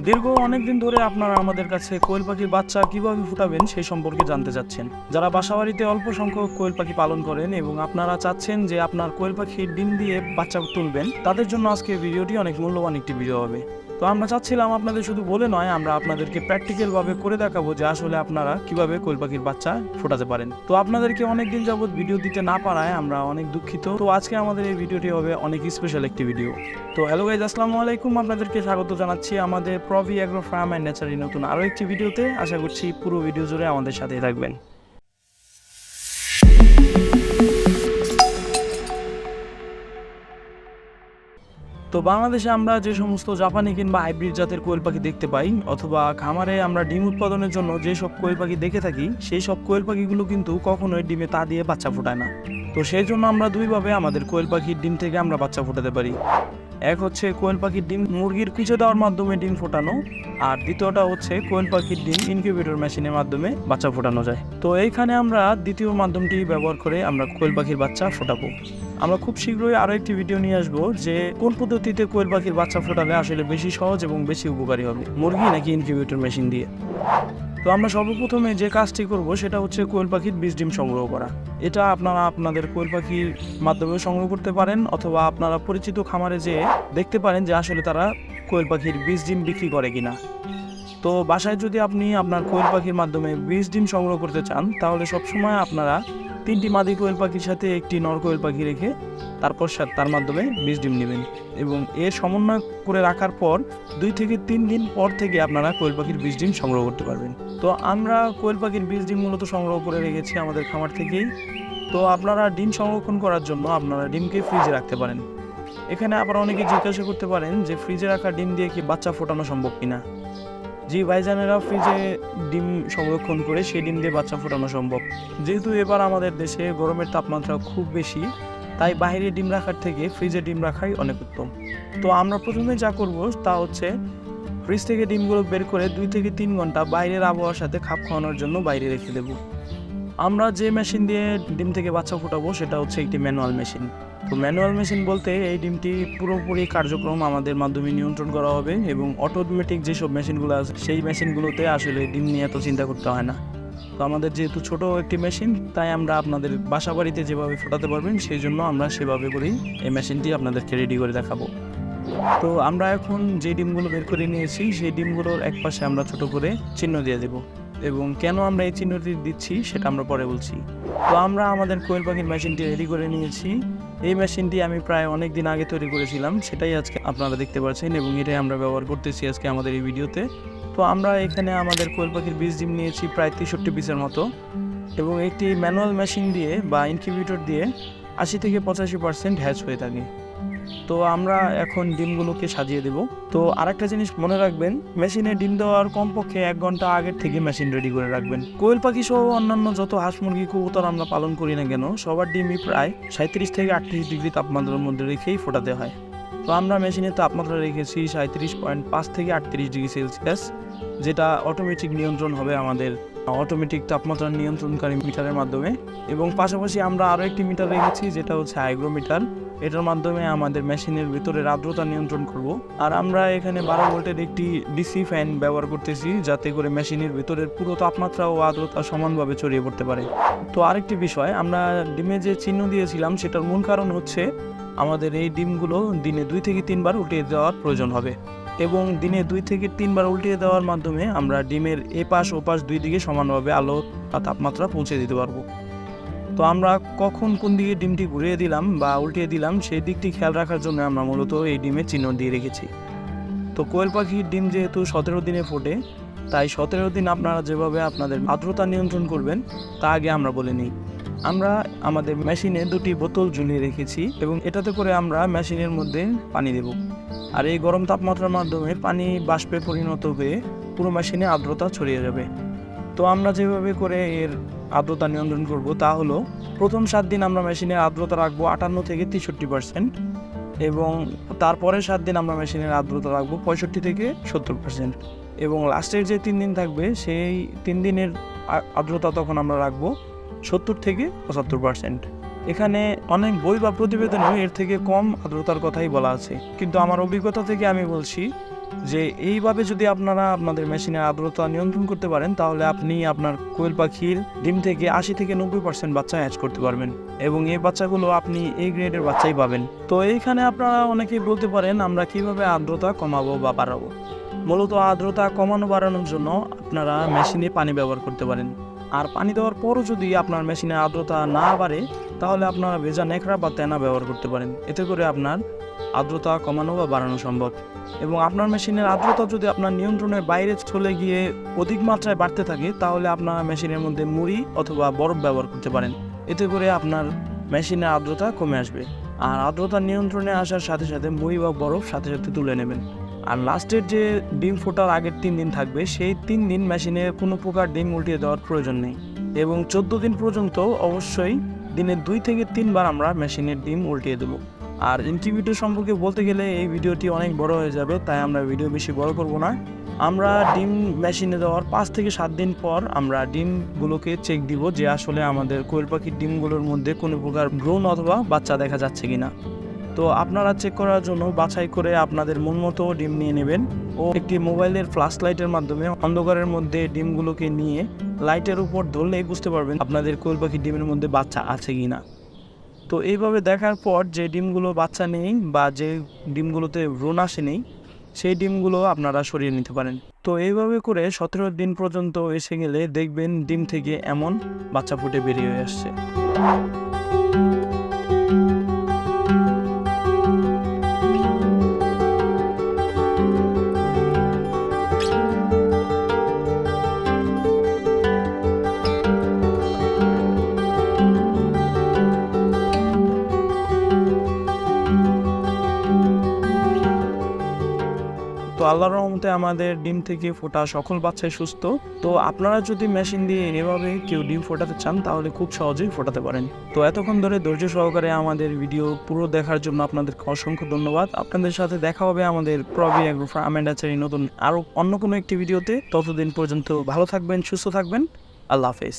দীর্ঘ অনেকদিন ধরে আপনারা আমাদের কাছে কোয়েল পাখির বাচ্চা কিভাবে ফুটাবেন সেই সম্পর্কে জানতে চাচ্ছেন। যারা বাসাবাড়িতে অল্প সংখ্যক কোয়েল পাখি পালন করেন এবং আপনারা চাচ্ছেন যে আপনার কোয়েল পাখির ডিম দিয়ে বাচ্চা তুলবেন, তাদের জন্য আজকে ভিডিওটি অনেক মূল্যবান একটি ভিডিও হবে। তো আমরা চাচ্ছিলাম আপনাদের শুধু বলে নয়, আমরা আপনাদেরকে প্র্যাকটিক্যাল ভাবে করে দেখাবো যে আসলে আপনারা কিভাবে কোয়েল পাখির বাচ্চা ফোটাতে পারেন। তো আপনাদেরকে অনেকদিন যাবত ভিডিও দিতে না পারায় আমরা অনেক দুঃখিত। তো আজকে আমাদের এই ভিডিওটি হবে অনেক স্পেশাল একটি ভিডিও। তো হ্যালো গাইজ, আসসালামু আলাইকুম, আপনাদেরকে স্বাগত জানাচ্ছি আমাদের প্রভি অ্যাগ্রো ফার্ম অ্যান্ড নেচারি নতুন আরও একটি ভিডিওতে। আশা করছি পুরো ভিডিও জুড়ে আমাদের সাথেই থাকবেন। তো বাংলাদেশে আমরা যে সমস্ত জাপানি কিংবা হাইব্রিড জাতের কোয়েল পাখি দেখতে পাই, অথবা খামারে আমরা ডিম উৎপাদনের জন্য যে সব কোয়েল পাখি দেখে থাকি, সেই সব কোয়েল পাখিগুলো কিন্তু কখনোই ডিমে তা দিয়ে বাচ্চা ফোটায় না। তো সেই জন্য আমরা দুইভাবে আমাদের কোয়েল পাখির ডিম থেকে আমরা বাচ্চা ফোটাতে পারি। এক হচ্ছে কোয়েল পাখির ডিম মুরগির কুচে দেওয়ার মাধ্যমে ডিম ফোটানো, আর দ্বিতীয়টা হচ্ছে কোয়েল পাখির ডিম ইনকিউবেটর মেশিনের মাধ্যমে বাচ্চা ফোটানো যায়। তো এইখানে আমরা দ্বিতীয় মাধ্যমটি ব্যবহার করে আমরা কোয়েল পাখির বাচ্চা ফোটাবো। আমরা খুব শীঘ্রই আরও একটি ভিডিও নিয়ে আসবো যে কোন পদ্ধতিতে কোয়েল পাখির বাচ্চা ফোটালে আসলে বেশি সহজ এবং বেশি উপকারী হবে, মুরগি নাকি ইনকিউবেটর মেশিন দিয়ে। তো আমরা সর্বপ্রথমে যে কাজটি করব সেটা হচ্ছে কোয়েল পাখির বীজ ডিম সংগ্রহ করা। এটা আপনারা আপনাদের কোয়েল পাখির মাধ্যমে সংগ্রহ করতে পারেন, অথবা আপনারা পরিচিত খামারে যেয়ে দেখতে পারেন যে আসলে তারা কোয়েল পাখির বীজ ডিম বিক্রি করে কিনা। তো বাসায় যদি আপনি আপনার কোয়েল পাখির মাধ্যমে বীজ ডিম সংগ্রহ করতে চান, তাহলে সবসময় আপনারা 3টি মাদি কোয়েল পাখির সাথে একটি নর কোয়েল পাখি রেখে তারপর তার মাধ্যমে বীজ ডিম নেবেন, এবং এর সমন্বয় করে রাখার পর 2 থেকে 3 দিন পর থেকে আপনারা কোয়েল পাখির বীজ ডিম সংগ্রহ করতে পারবেন। তো আমরা কোয়েল পাখির বীজ ডিম মূলত সংগ্রহ করে রেখেছি আমাদের খামার থেকেই। তো আপনারা ডিম সংরক্ষণ করার জন্য আপনারা ডিমকে ফ্রিজে রাখতে পারেন। এখানে আবার অনেকে জিজ্ঞাসা করতে পারেন যে ফ্রিজে রাখা ডিম দিয়ে কি বাচ্চা ফোটানো সম্ভব কিনা। জি ভাইজানেরা, ফ্রিজে ডিম সংরক্ষণ করে সেই ডিম দিয়ে বাচ্চা ফোটানো সম্ভব। যেহেতু এবার আমাদের দেশে গরমের তাপমাত্রা খুব বেশি, তাই বাইরে ডিম রাখার থেকে ফ্রিজে ডিম রাখাই অনেক উত্তম। তো আমরা প্রথমে যা করব তা হচ্ছে ফ্রিজ থেকে ডিমগুলো বের করে 2 থেকে 3 ঘন্টা বাইরের আবহাওয়ার সাথে খাপ খাওয়ানোর জন্য বাইরে রেখে দেব। আমরা যে মেশিন দিয়ে ডিম থেকে বাচ্চা ফোটাবো সেটা হচ্ছে একটি ম্যানুয়াল মেশিন। তো ম্যানুয়াল মেশিন বলতে এই ডিমটি পুরোপুরি কার্যক্রম আমাদের মাধ্যমে নিয়ন্ত্রণ করা হবে, এবং অটোমেটিক যেসব মেশিনগুলো আছে সেই মেশিনগুলোতে আসলে ডিম নিয়ে এত চিন্তা করতে হয় না। তো আমাদের যেহেতু ছোট একটি মেশিন, তাই আমরা আপনাদের বাসা বাড়িতে যেভাবে ফোটাতে পারবেন সেই জন্য আমরা সেভাবে করেই এই মেশিনটি আপনাদেরকে রেডি করে দেখাবো। তো আমরা এখন যে ডিমগুলো বের করে নিয়েছি সেই ডিমগুলোর একপাশে আমরা ছোট করে চিহ্ন দিয়ে দেব, এবং কেন আমরা এই চিহ্নটি দিচ্ছি সেটা আমরা পরে বলছি। তো আমরা আমাদের কোয়েল পাখির মেশিনটি রেডি করে নিয়েছি। এই মেশিনটি আমি প্রায় অনেক দিন আগে তৈরি করেছিলাম, সেটাই আজকে আপনারা দেখতে পাচ্ছেন, এবং এটাই আমরা ব্যবহার করতেছি আজকে আমাদের এই ভিডিওতে। তো আমরা এখানে আমাদের কোয়েল পাখির বীজ ডিম নিয়েছি প্রায় 63 পিসের মতো, এবং একটি ম্যানুয়াল মেশিন দিয়ে বা ইনকিউবেটর দিয়ে 80 থেকে 85% হ্যাচ হয়ে থাকে। তো আমরা এখন ডিমগুলোকে সাজিয়ে দেব। তো আরেকটা জিনিস মনে রাখবেন, মেশিনে ডিম দেওয়ার কমপক্ষে 1 ঘন্টা আগের থেকে মেশিন রেডি করে রাখবেন। কোয়েল পাখি সহ অন্যান্য যত হাঁস মুরগি কবুতর আমরা পালন করি না কেন, সবার ডিমই প্রায় 37 থেকে 38 ডিগ্রি তাপমাত্রার মধ্যে রেখেই ফোটাতে হয়। তো আমরা মেশিনের তাপমাত্রা রেখেছি 37.5 থেকে 38 ডিগ্রি সেলসিয়াস, যেটা অটোমেটিক নিয়ন্ত্রণ হবে আমাদের অটোমেটিক তাপমাত্রা নিয়ন্ত্রণকারী মিটারের মাধ্যমে। এবং পাশাপাশি আমরা আরও একটি মিটার রেখেছি যেটা হচ্ছে হাইগ্রোমিটার। এটার মাধ্যমে আমাদের মেশিনের ভিতরের আর্দ্রতা নিয়ন্ত্রণ করব। আর আমরা এখানে 12 ভোল্টের একটি ডিসি ফ্যান ব্যবহার করতেছি, যাতে করে মেশিনের ভিতরের পুরো তাপমাত্রা ও আর্দ্রতা সমানভাবে ছড়িয়ে পড়তে পারে। তো আরেকটি বিষয়, আমরা ডিমে যে চিহ্ন দিয়েছিলাম সেটার মূল কারণ হচ্ছে আমাদের এই ডিমগুলো দিনে 2 থেকে 3 বার উল্টিয়ে দেওয়ার প্রয়োজন হবে, এবং দিনে 2 থেকে 3 বার উল্টিয়ে দেওয়ার মাধ্যমে আমরা ডিমের এপাশ ওপাশ 2 দিকে সমানভাবে আলো আর তাপমাত্রা পৌঁছে দিতে পারবো। তো আমরা কখন কোন দিকে ডিমটি ঘুরিয়ে দিলাম বা উল্টিয়ে দিলাম সেই দিকটি খেয়াল রাখার জন্য আমরা মূলত এই ডিমের চিহ্ন দিয়ে রেখেছি। তো কোয়েল পাখির ডিম যেহেতু 17 দিনে ফোটে, তাই 17 দিন আপনারা যেভাবে আপনাদের আর্দ্রতা নিয়ন্ত্রণ করবেন তা আগে আমরা বলে নিই। আমরা আমাদের মেশিনে 2টি বোতল ঝুলিয়ে রেখেছি, এবং এটাতে করে আমরা মেশিনের মধ্যে পানি দেব, আর এই গরম তাপমাত্রার মাধ্যমে পানি বাষ্পে পরিণত হয়ে পুরো মেশিনে আর্দ্রতা ছড়িয়ে যাবে। তো আমরা যেভাবে করে এর আর্দ্রতা নিয়ন্ত্রণ করব তা হলো, প্রথম 7 দিন আমরা মেশিনের আর্দ্রতা রাখবো 58 থেকে 63%, এবং তারপরে 7 দিন আমরা মেশিনের আর্দ্রতা রাখবো 65 থেকে 70%, এবং লাস্টের যে 3 দিন থাকবে সেই 3 দিনের আর্দ্রতা তখন আমরা রাখবো 70 থেকে 75%। এখানে অনেক বই বা প্রতিবেদনে এর থেকে কম আর্দ্রতার কথাই বলা আছে, কিন্তু আমার অভিজ্ঞতা থেকে আমি বলছি যে এইভাবে যদি আপনারা আপনাদের মেশিনের আর্দ্রতা নিয়ন্ত্রণ করতে পারেন, তাহলে আপনি আপনার কোয়েল পাখির ডিম থেকে 80 থেকে 90% বাচ্চা হ্যাচ করতে পারবেন, এবং এই বাচ্চাগুলো আপনি এ গ্রেডের বাচ্চাই পাবেন। তো এইখানে আপনারা অনেকেই বলতে পারেন আমরা কিভাবে আর্দ্রতা কমাবো বা বাড়াবো। মূলত আর্দ্রতা কমানো বাড়ানোর জন্য আপনারা মেশিনে পানি ব্যবহার করতে পারেন। আর পানি দেওয়ার পরও যদি আপনার মেশিনে আর্দ্রতা না বাড়ে, তাহলে আপনারা ভেজা ন্যাকড়া বা তেনা ব্যবহার করতে পারেন। এতে করে আপনার আর্দ্রতা কমানো বা বাড়ানো সম্ভব। এবং আপনার মেশিনের আর্দ্রতা যদি আপনার নিয়ন্ত্রণের বাইরে চলে গিয়ে অধিক মাত্রায় বাড়তে থাকে, তাহলে আপনারা মেশিনের মধ্যে মুড়ি অথবা বরফ ব্যবহার করতে পারেন। এতে করে আপনার মেশিনের আর্দ্রতা কমে আসবে। আর আর্দ্রতা নিয়ন্ত্রণে আসার সাথে সাথে মুড়ি বা বরফ সাথে সাথে তুলে নেবেন। আর লাস্টের যে ডিম ফোটার আগের 3 দিন থাকবে, সেই 3 দিন মেশিনে কোনো প্রকার ডিম উল্টিয়ে দেওয়ার প্রয়োজন নেই। এবং 14 দিন পর্যন্ত অবশ্যই দিনে 2 থেকে 3 বার আমরা মেশিনের ডিম উল্টিয়ে দেবো। আর ইনকিউবেটর সম্পর্কে বলতে গেলে এই ভিডিওটি অনেক বড় হয়ে যাবে, তাই আমরা ভিডিও বেশি বড় করব না। আমরা ডিম মেশিনে দেওয়ার 5 থেকে 7 দিন পর আমরা ডিমগুলোকে চেক দিব যে আসলে আমাদের কোয়েল পাখির ডিমগুলোর মধ্যে কোনো প্রকার ভ্রূণ অথবা বাচ্চা দেখা যাচ্ছে কিনা। তো আপনারা চেক করার জন্য বাছাই করে আপনাদের মন মতো ডিম নিয়ে নেবেন ও একটি মোবাইলের ফ্ল্যাশ লাইটের মাধ্যমে অন্ধকারের মধ্যে ডিমগুলোকে নিয়ে লাইটের উপর ধরলেই বুঝতে পারবেন আপনাদের কোয়েল পাখির ডিমের মধ্যে বাচ্চা আছে কিনা। তো এইভাবে দেখার পর যে ডিমগুলো বাচ্চা নেই বা যে ডিমগুলোতে ভ্রূণ আসেনি, সেই ডিমগুলো আপনারা সরিয়ে নিতে পারেন। তো এইভাবে করে 17 দিন পর্যন্ত এসে গেলে দেখবেন ডিম থেকে এমন বাচ্চা ফুটে বেরিয়ে আসছে। তো আল্লাহর রহমতে আমাদের ডিম থেকে ফোটা সকল বাচ্চাই সুস্থ। তো আপনারা যদি মেশিন দিয়ে এভাবে কেউ ডিম ফোটাতে চান, তাহলে খুব সহজেই ফোটাতে পারেন। তো এতক্ষণ ধরে ধৈর্য সহকারে আমাদের ভিডিও পুরো দেখার জন্য আপনাদেরকে অসংখ্য ধন্যবাদ। আপনাদের সাথে দেখা হবে আমাদের প্রবি এগ্রো ফার্ম এন্ড হ্যাচারি নতুন আরও অন্য কোনো একটি ভিডিওতে। ততদিন পর্যন্ত ভালো থাকবেন, সুস্থ থাকবেন। আল্লাহ হাফেজ।